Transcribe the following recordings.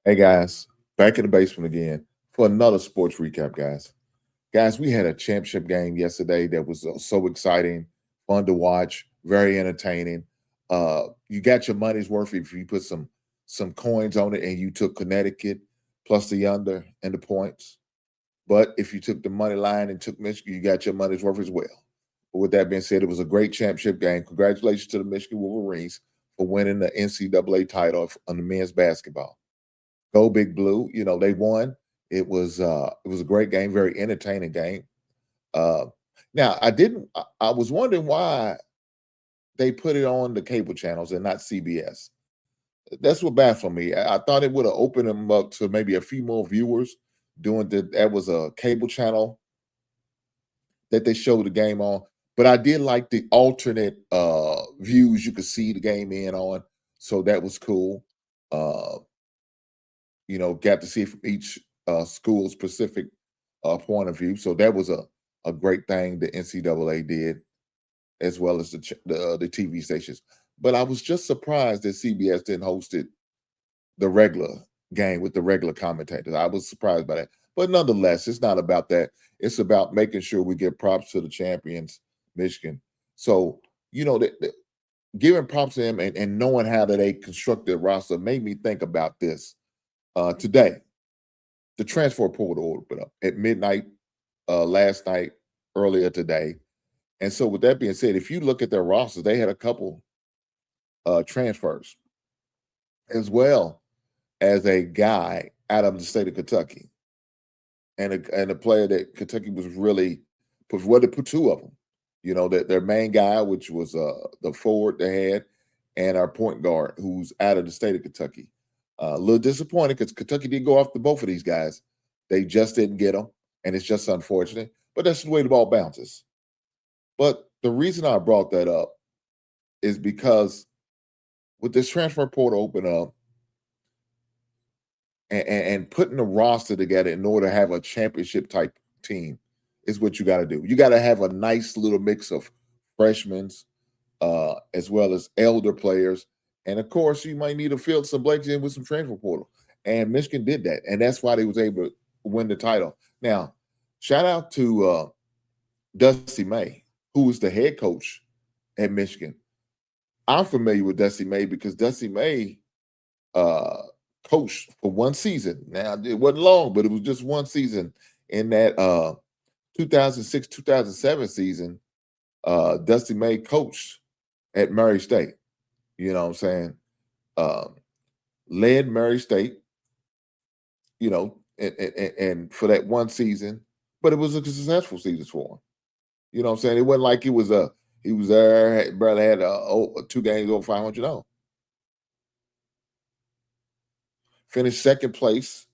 Hey guys, back in the basement again for another sports recap, guys. Guys, we had a championship game yesterday that was so exciting, fun to watch, very entertaining. You got your money's worth if you put some coins on it and you took Connecticut plus the under and the points. But if you took the money line and took Michigan, you got your money's worth as well. But with that being said, it was a great championship game. Congratulations to the Michigan Wolverines for winning the NCAA title on the men's basketball. Go Big Blue. You know, they won. It was a great game, very entertaining game. Uh now I was wondering why they put it on the cable channels and not CBS. That's what baffled me. I thought it would have opened them up to maybe a few more viewers doing that was a cable channel that they showed the game on. But I did like the alternate views you could see the game in on. So that was cool. Uh got to see it from each school's specific point of view. So that was a great thing the NCAA did, as well as the TV stations. But I was just surprised that CBS didn't host it the regular game with the regular commentators. I was surprised by that. But nonetheless, it's not about that. It's about making sure we give props to the champions, Michigan. So, giving props to them and knowing how that they constructed the roster made me think about this. Today, the transfer portal opened up at midnight last night, earlier today. And so, with that being said, if you look at their rosters, they had a couple transfers, as well as a guy out of the state of Kentucky, and a player that Kentucky was really put two of them. You know, that their main guy, which was the forward they had, and our point guard, who's out of the state of Kentucky. A little disappointed because Kentucky did go after both of these guys. They just didn't get them, and it's just unfortunate. But that's the way the ball bounces. But the reason I brought that up is because with this transfer portal open up and putting the roster together in order to have a championship type team is what you got to do. You got to have a nice little mix of freshmen as well as elder players. And of course, you might need to fill some blanks in with some transfer portal. And Michigan did that. And that's why they was able to win the title. Now, shout out to Dusty May, who was the head coach at Michigan. I'm familiar with Dusty May because Dusty May uh, coached for one season. Now, it wasn't long, but it was just one season in that 2006 2007 season. Dusty May coached at Murray State. You know what I'm saying? Um, Led Murray State, and for that one season, but it was a successful season for him. You know what I'm saying? It wasn't like he was there, barely had two games over 500. No, finished second place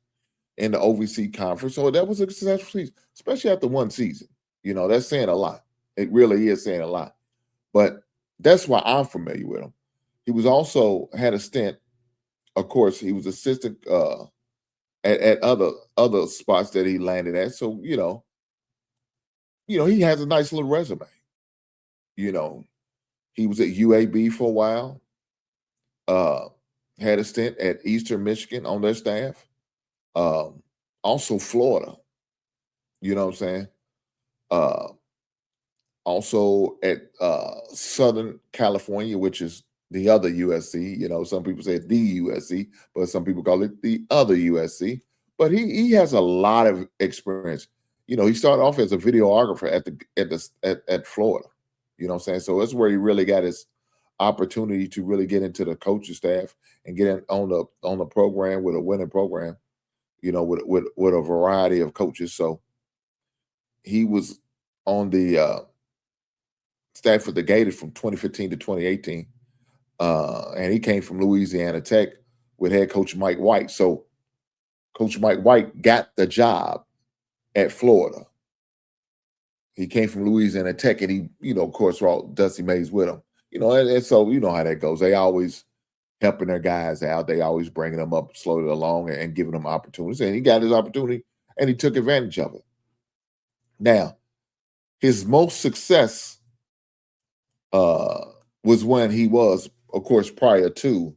in the OVC conference. So that was a successful season, especially after one season. That's saying a lot. It really is saying a lot. But that's why I'm familiar with him. He was also had a stint. Of course, he was assistant at other spots that he landed at. So he has a nice little resume. You know, he was at UAB for a while. Uh, had a stint at Eastern Michigan on their staff. Um, Also Florida. You know what I'm saying? Uh, Also at Southern California, which is the other USC. Some people say the USC, but some people call it the other USC. But he has a lot of experience. He started off as a videographer at Florida. You know what I'm saying? So that's where he really got his opportunity to really get into the coaching staff and get in on the program with a winning program. With a variety of coaches. So he was on the staff for the Gators from 2015 to 2018. And he came from Louisiana Tech with head coach Mike White. So Coach Mike White got the job at Florida. He came from Louisiana Tech, and he, of course, brought Dusty Mays with him. And so you know how that goes. They always helping their guys out. They always bringing them up, slowly along, and giving them opportunities. And he got his opportunity, and he took advantage of it. Now, his most success was when he was, of course, prior to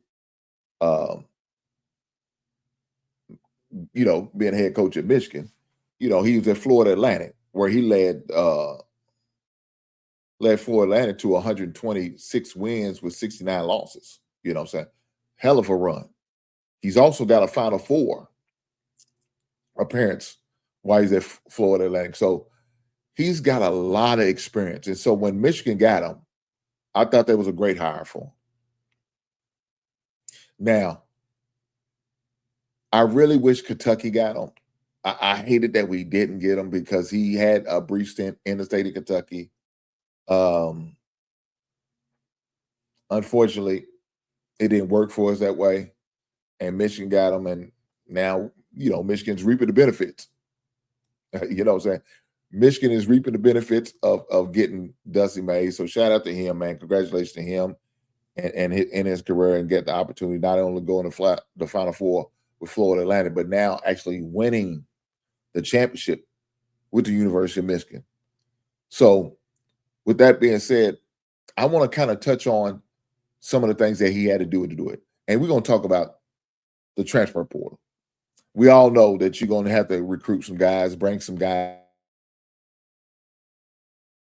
being head coach at Michigan, he was at Florida Atlantic, where he led Florida Atlantic to 126 wins with 69 losses. You know what I'm saying? Hell of a run. He's also got a Final Four appearance while he's at Florida Atlantic. So he's got a lot of experience. And so when Michigan got him, I thought that was a great hire for him. Now, I really wish Kentucky got him. I hated that we didn't get him because he had a brief stint in the state of Kentucky. Unfortunately, it didn't work for us that way. And Michigan got him. And now, Michigan's reaping the benefits. You know what I'm saying? Michigan is reaping the benefits of getting Dusty May. So shout out to him, man. Congratulations to him and in his career, and get the opportunity not only go in the Final Four with Florida Atlantic, but now actually winning the championship with the University of Michigan. So with that being said, I want to kind of touch on some of the things that he had to do it. And we're going to talk about the transfer portal. We all know that you're going to have to recruit some guys, bring some guys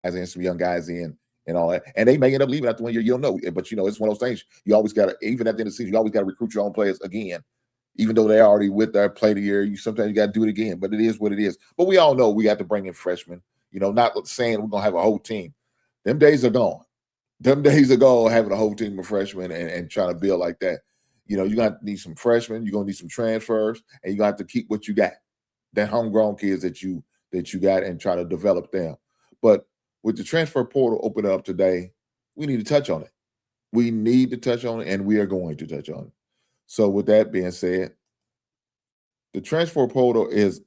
and some young guys in and all that. And they may end up leaving after 1 year. You don't know. But, it's one of those things. You always got to, even at the end of the season, you always got to recruit your own players again. Even though they're already with their play the year, sometimes you got to do it again. But it is what it is. But we all know we got to bring in freshmen. Not saying we're going to have a whole team. Them days are gone. Them days are gone having a whole team of freshmen and trying to build like that. You're going to need some freshmen. You're going to need some transfers. And you're going to have to keep what you got. That homegrown kids that you got, and try to develop them. But with the transfer portal opening up today, we need to touch on it. We need to touch on it, and we are going to touch on it. So with that being said, the transfer portal is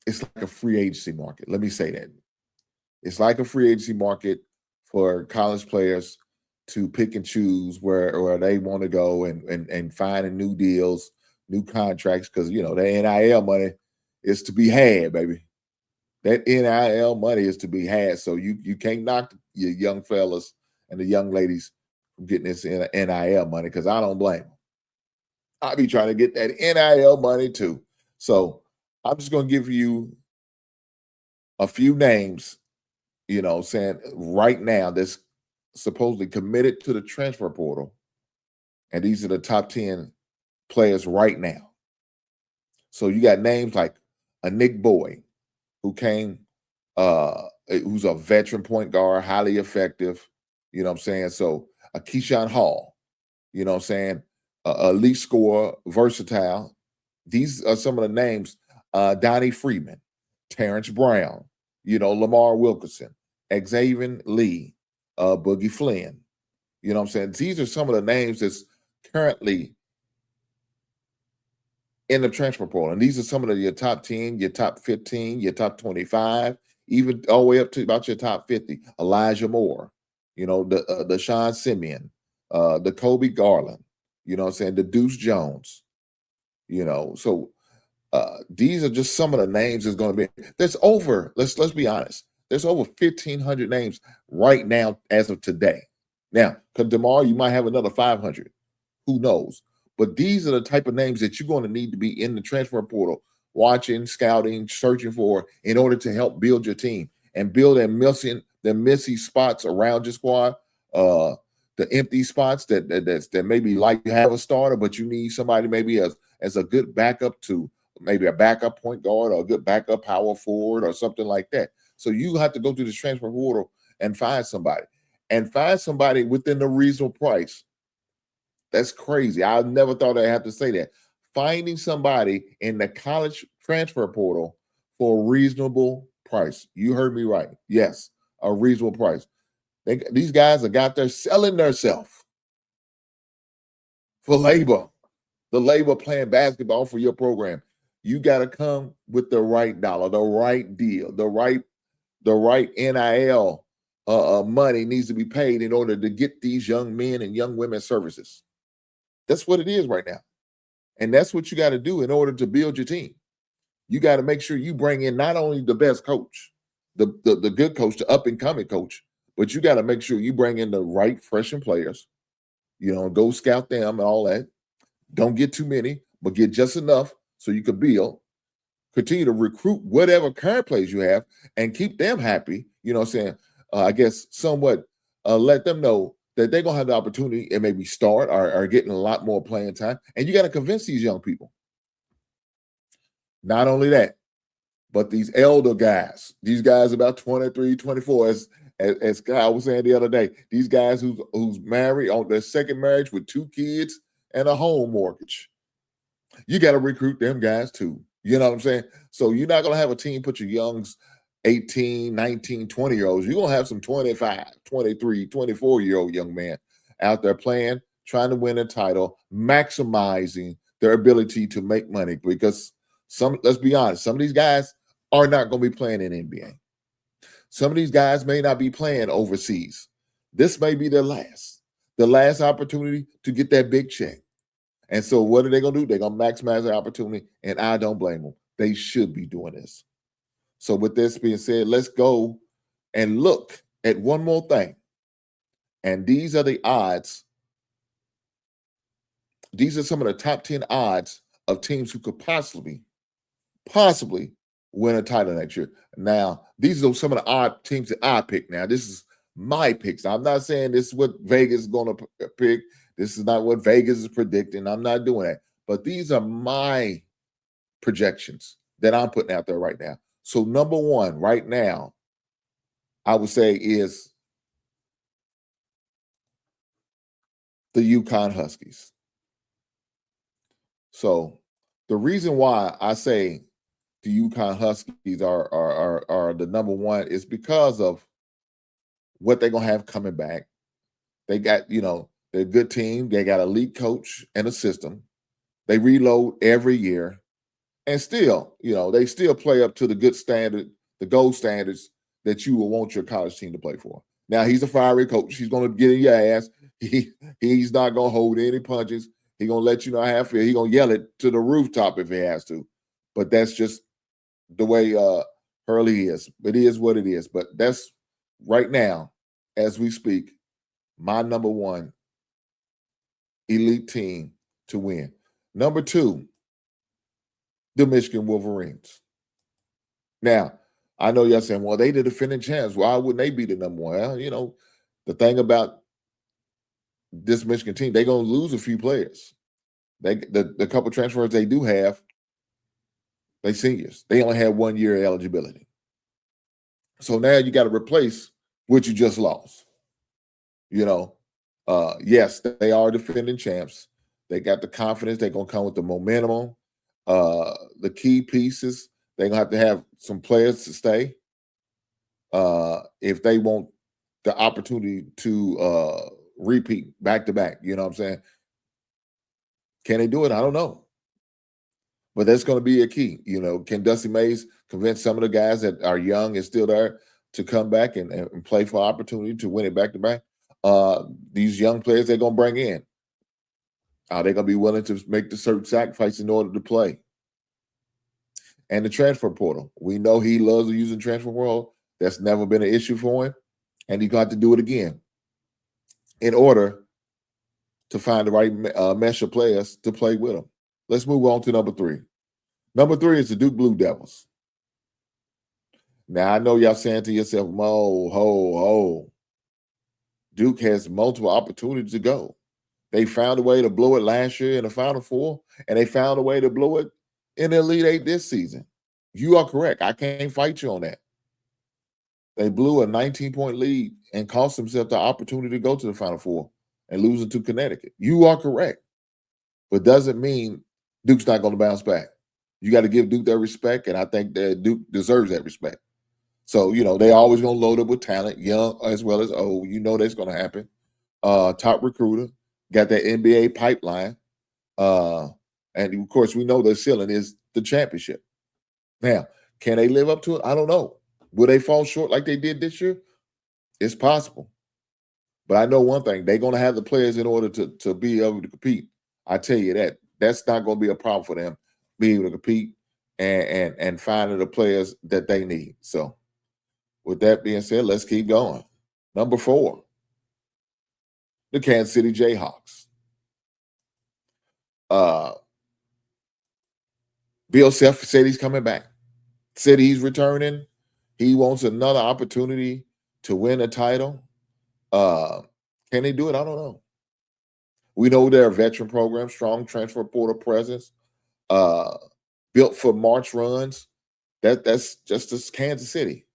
it's like a free agency market. Let me say that. It's like a free agency market for college players to pick and choose where they want to go and find new deals, new contracts, because the NIL money is to be had, baby. That NIL money is to be had. So you can't knock your young fellas and the young ladies from getting this NIL money, because I don't blame them. I'll be trying to get that NIL money too. So I'm just going to give you a few names, saying right now that's supposedly committed to the transfer portal. And these are the top 10 players right now. So you got names like a Nick Boyd, who came, who's a veteran point guard, highly effective, So a Keyshawn Hall, elite scorer, versatile. These are some of the names. Donnie Freeman, Terrence Brown, Lamar Wilkerson, Xavier Lee, Boogie Flynn. These are some of the names that's currently in the transfer portal. And these are some of your top 10, your top 15, your top 25, even all the way up to about your top 50. Elijah Moore, the Sean Simeon, the Kobe Garland, the Deuce Jones, So these are just some of the names that's going to be. There's over, let's be honest, there's over 1,500 names right now as of today. Now, because tomorrow you might have another 500. Who knows? But these are the type of names that you're going to need to be in the transfer portal, watching, scouting, searching for, in order to help build your team and build the missy spots around your squad, the empty spots that maybe like you have a starter, but you need somebody maybe as a good backup to maybe a backup point guard or a good backup power forward or something like that. So you have to go through the transfer portal and find somebody within the reasonable price. That's crazy. I never thought I'd have to say that. Finding somebody in the college transfer portal for a reasonable price. You heard me right. Yes, a reasonable price. These guys are got there selling themselves for labor. The labor playing basketball for your program. You got to come with the right dollar, the right deal, the right NIL money needs to be paid in order to get these young men and young women services. That's what it is right now. And that's what you got to do in order to build your team. You got to make sure you bring in not only the best coach, the good coach, the up-and-coming coach, but you got to make sure you bring in the right freshman players, go scout them and all that. Don't get too many, but get just enough so you can build. Continue to recruit whatever current players you have and keep them happy. You know what I'm saying? I guess somewhat let them know that they're going to have the opportunity and maybe start or getting a lot more playing time. And you got to convince these young people. Not only that, but these elder guys, these guys about 23, 24, as Kyle was saying the other day, these guys who's married on their second marriage with 2 kids and a home mortgage. You got to recruit them guys too. You know what I'm saying? So you're not going to have a team put your youngs 18, 19, 20-year-olds. You're going to have some 25, 23, 24-year-old young men out there playing, trying to win a title, maximizing their ability to make money. Because let's be honest, some of these guys are not going to be playing in NBA. Some of these guys may not be playing overseas. This may be the last opportunity to get that big check. And so what are they going to do? They're going to maximize their opportunity, and I don't blame them. They should be doing this. So with this being said, let's go and look at one more thing. And these are the odds. These are some of the top 10 odds of teams who could possibly win a title next year. Now, these are some of the odd teams that I pick. Now, this is my picks. I'm not saying this is what Vegas is going to pick. This is not what Vegas is predicting. I'm not doing that. But these are my projections that I'm putting out there right now. So number one right now, I would say is the UConn Huskies. So the reason why I say the UConn Huskies are the number one is because of what they're going to have coming back. They got, they're a good team. They got a elite coach and a system. They reload every year. And still, they still play up to the good standard, the gold standards that you will want your college team to play for. Now, he's a fiery coach. He's going to get in your ass. He's not going to hold any punches. He's going to let you know how I feel. He's going to yell it to the rooftop if he has to. But that's just the way Hurley is. It is what it is. But that's right now, as we speak, my number one elite team to win. Number two, the Michigan Wolverines. Now, I know y'all saying, well, they the defending champs. Why wouldn't they be the number one? Well, the thing about this Michigan team, they're going to lose a few players. The couple transfers they do have, they seniors. They only have 1 year eligibility. So now you got to replace what you just lost. Yes, they are defending champs. They got the confidence. They're going to come with the momentum. The key pieces, they're going to have some players to stay if they want the opportunity to repeat back-to-back. You know what I'm saying? Can they do it? I don't know. But that's going to be a key. Can Dusty Mays convince some of the guys that are young and still there to come back and play for opportunity to win it back-to-back? These young players they're going to bring in, are they going to be willing to make the certain sacrifice in order to play? And the transfer portal. We know he loves using transfer portal. That's never been an issue for him. And he got to do it again in order to find the right mesh of players to play with him. Let's move on to number three. Number three is the Duke Blue Devils. Now, I know y'all saying to yourself, ho. Duke has multiple opportunities to go. They found a way to blow it last year in the Final Four, and they found a way to blow it in the Elite Eight this season. You are correct. I can't fight you on that. They blew a 19-point lead and cost themselves the opportunity to go to the Final Four and losing to Connecticut. You are correct. But doesn't mean Duke's not going to bounce back. You got to give Duke their respect, and I think that Duke deserves that respect. So, they always going to load up with talent, young as well as old. That's going to happen. Top recruiter, got that NBA pipeline. And, of course, we know the ceiling is the championship. Now, can they live up to it? I don't know. Will they fall short like they did this year? It's possible. But I know one thing. They're going to have the players in order to be able to compete. I tell you that. That's not going to be a problem for them, being able to compete and finding the players that they need. So, with that being said, let's keep going. Number 4, the Kansas City Jayhawks. Uh, Bill Self said he's coming back. Said he's returning. He wants another opportunity to win a title. Can they do it? I don't know. We know they're a veteran program, strong transfer portal presence, uh, built for March runs. That's just as Kansas City.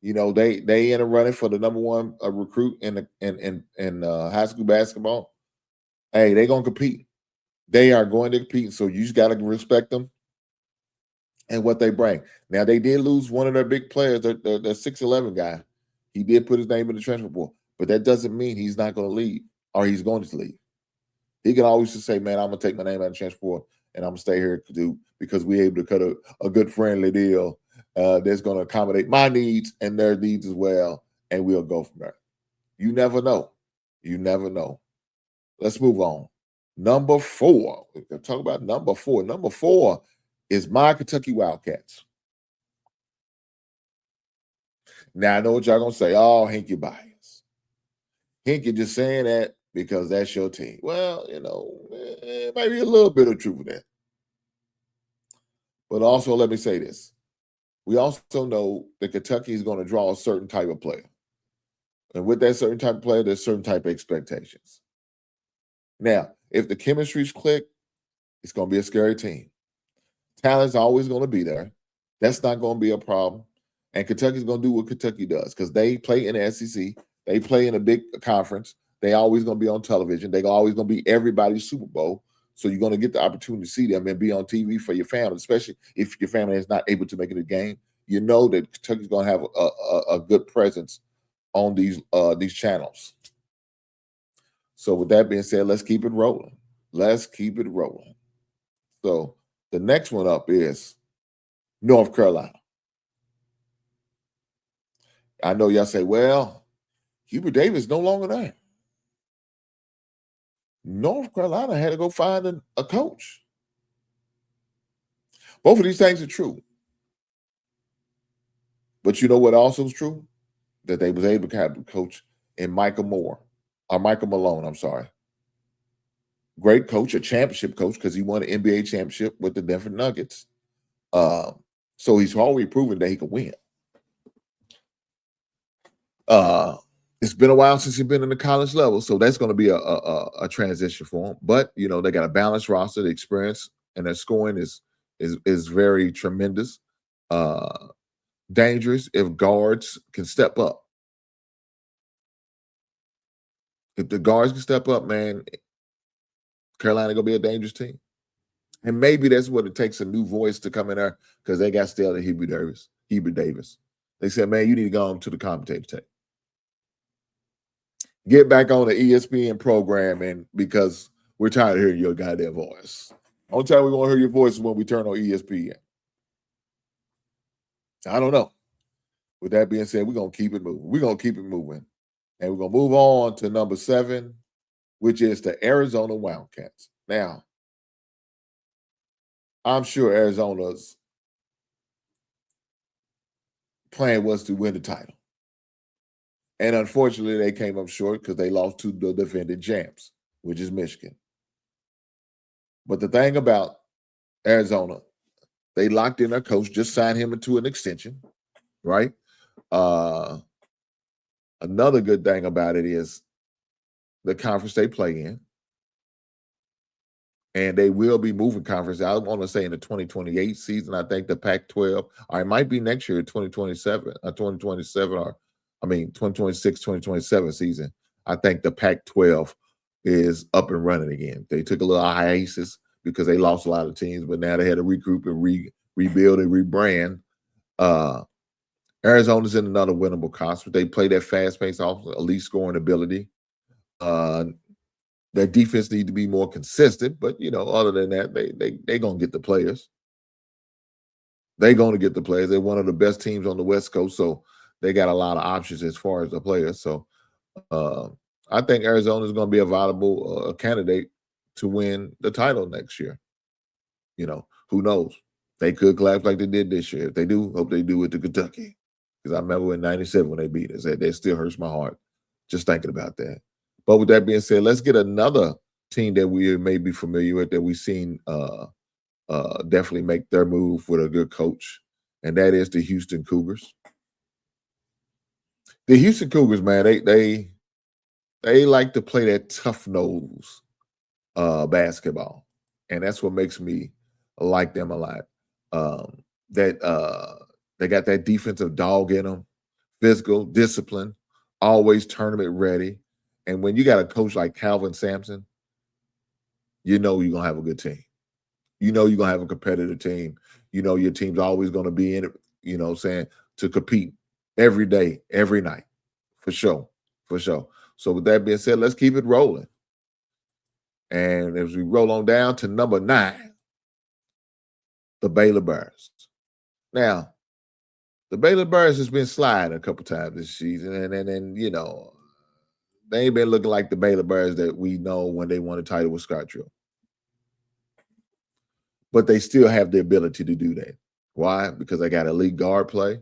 You know, they in a running for the number one recruit in high school basketball. Hey, they're gonna compete. They are going to compete. So you just gotta respect them and what they bring. Now they did lose one of their big players, the 6'11" guy. He did put his name in the transfer portal, but that doesn't mean he's not going to leave or he's going to leave. He can always just say, "Man, I'm going to take my name out of the transfer portal and I'm going to stay here because we're able to cut a good friendly deal that's going to accommodate my needs and their needs as well, and we'll go from there." You never know. You never know. Let's move on. Number 4. We're going to talk about number 4. Number 4 is my Kentucky Wildcats. Now, I know what y'all going to say. Oh, Hank, you biased. Hank, you're just saying that because that's your team. Well, you know, it might be a little bit of truth in that. But also, let me say this. We also know that Kentucky is going to draw a certain type of player. And with that certain type of player, there's certain type of expectations. Now, if the chemistry's click, it's going to be a scary team. Talent's always going to be there. That's not going to be a problem. And Kentucky's going to do what Kentucky does because they play in the SEC. They play in a big conference. They always going to be on television. They're always going to be everybody's Super Bowl. So you're going to get the opportunity to see them and be on TV for your family, especially if your family is not able to make it a game. You know that Kentucky's going to have a good presence on these channels. So with that being said, let's keep it rolling. Let's keep it rolling. So the next one up is North Carolina. I know y'all say, well, Hubert Davis no longer there. North Carolina had to go find a coach. Both of these things are true. But you know what also is true? That they was able to have a coach in Michael Malone, I'm sorry. Great coach, a championship coach, because he won an NBA championship with the Denver Nuggets. So he's already proven that he can win. It's been a while since he's been in the college level, so that's going to be a transition for him. But you know, they got a balanced roster. The experience and their scoring is very tremendous. Dangerous if guards can step up. If the guards can step up, man, Carolina gonna be a dangerous team. And maybe that's what it takes, a new voice to come in there, because they got still at Hubert Davis. They said, man, you need to go on to the commentator tape. Get back on the ESPN program, and because we're tired of hearing your goddamn voice. Only time we want to hear your voice is when we turn on ESPN. I don't know. With that being said, we're going to keep it moving. We're going to keep it moving. And we're going to move on to number 7, which is the Arizona Wildcats. Now, I'm sure Arizona's plan was to win the title. And unfortunately, they came up short because they lost to the defending champs, which is Michigan. But the thing about Arizona, they locked in their coach, just signed him into an extension, right? Another good thing about it is the conference they play in. And they will be moving conference. I want to say in the 2028 season, I think the Pac-12, or it might be next year, 2027, 2026, 2027 season. I think the Pac-12 is up and running again. They took a little hiatus because they lost a lot of teams, but now they had to regroup and rebuild and rebrand. Arizona's in another winnable conference. They play that fast-paced offense, elite scoring ability. Their defense need to be more consistent, but you know, other than that, they gonna get the players. They're gonna get the players. They're one of the best teams on the West Coast, so they got a lot of options as far as the players. So I think Arizona is gonna be a viable candidate to win the title next year. You know, who knows? They could collapse like they did this year. If they do, hope they do it to Kentucky. Because I remember in '97 when they beat us. That still hurts my heart just thinking about that. But with that being said, let's get another team that we may be familiar with, that we've seen definitely make their move with a good coach, and that is the Houston Cougars. The Houston Cougars, man, they like to play that tough nose basketball, and that's what makes me like them a lot. That they got that defensive dog in them, physical, discipline, always tournament ready. And when you got a coach like Calvin Sampson, you know you're gonna have a good team. You know you're gonna have a competitive team. You know your team's always gonna be in it, saying, to compete every day, every night. For sure. For sure. So with that being said, let's keep it rolling. And as we roll on down to number 9, the Baylor Bears. Now, the Baylor Bears has been sliding a couple times this season, and they ain't been looking like the Baylor Bears that we know when they won a title with Scott Drill. But they still have the ability to do that. Why? Because they got elite guard play.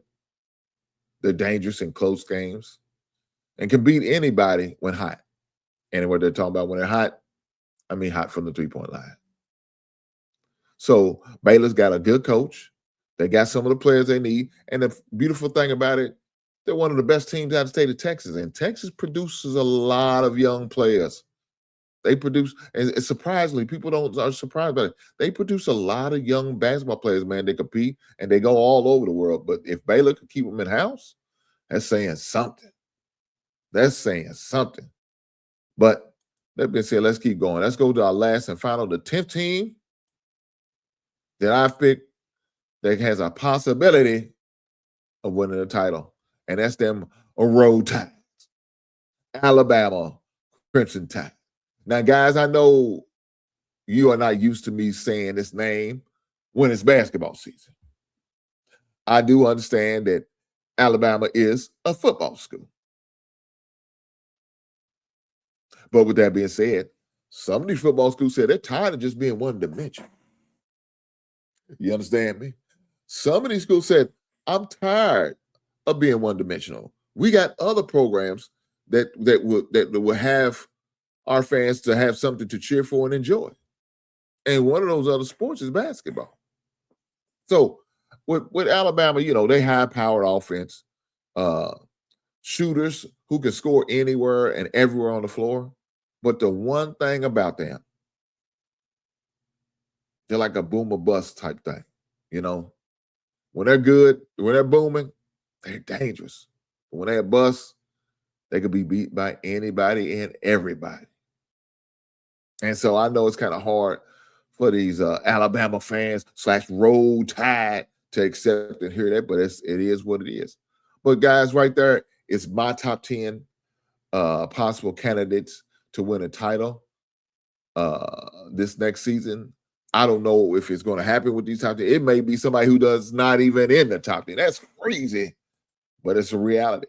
They're dangerous in close games and can beat anybody when hot. And what they're talking about when they're hot, I mean hot from the three-point line. So Baylor's got a good coach. They got some of the players they need. And the beautiful thing about it, they're one of the best teams out of the state of Texas. And Texas produces a lot of young players. They produce, and surprisingly, people are surprised by it. They produce a lot of young basketball players, man. They compete and they go all over the world. But if Baylor could keep them in-house, that's saying something. That's saying something. But that being said, let's keep going. Let's go to our last and final, the 10th team that I've picked that has a possibility of winning the title. And that's them Road Tides. Alabama Crimson Tide. Now, guys, I know you are not used to me saying this name when it's basketball season. I do understand that Alabama is a football school. But with that being said, some of these football schools said they're tired of just being one dimension. You understand me? Some of these schools said, I'm tired of being one dimensional. We got other programs that will have our fans to have something to cheer for and enjoy. And one of those other sports is basketball. So with Alabama, they high-powered offense, shooters who can score anywhere and everywhere on the floor. But the one thing about them, they're like a boom or bust type thing. When they're good, when they're booming, they're dangerous. But when they're bust, they could be beat by anybody and everybody. And so I know it's kind of hard for these Alabama fans / Road Tide to accept and hear that, but it is what it is. But guys, right there, it's my top 10 possible candidates to win a title this next season. I don't know if it's going to happen with these top 10. It may be somebody who does not even in the top 10. That's crazy, but it's a reality.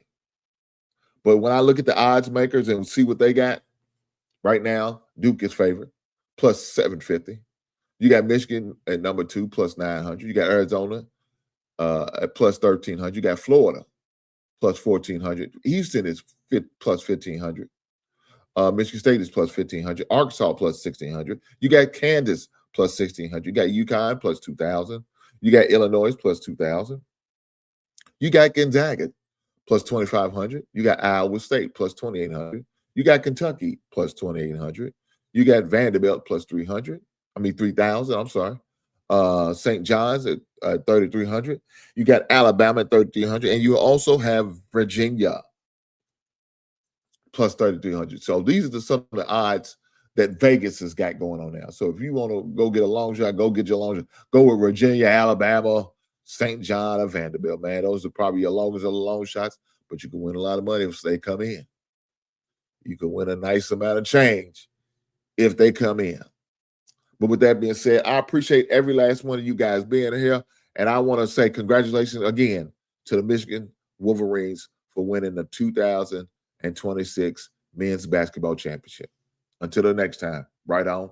But when I look at the odds makers and see what they got, right now, Duke is favored, plus 750. You got Michigan at number 2, plus 900. You got Arizona at plus 1,300. You got Florida, plus 1,400. Houston is plus 1,500. Michigan State is plus 1,500. Arkansas plus 1,600. You got Kansas plus 1,600. You got UConn plus 2,000. You got Illinois plus 2,000. You got Gonzaga plus 2,500. You got Iowa State plus 2,800. You got Kentucky plus 2,800. You got Vanderbilt plus 3,000. I'm sorry. St. John's at 3,300. You got Alabama at 3,300. And you also have Virginia plus 3,300. So these are some of the odds that Vegas has got going on now. So if you want to go get a long shot, go get your long shot. Go with Virginia, Alabama, St. John, or Vanderbilt, man. Those are probably your longest of the long shots, but you can win a lot of money if they come in. You can win a nice amount of change if they come in. But with that being said, I appreciate every last one of you guys being here. And I want to say congratulations again to the Michigan Wolverines for winning the 2026 Men's Basketball Championship. Until the next time, right on.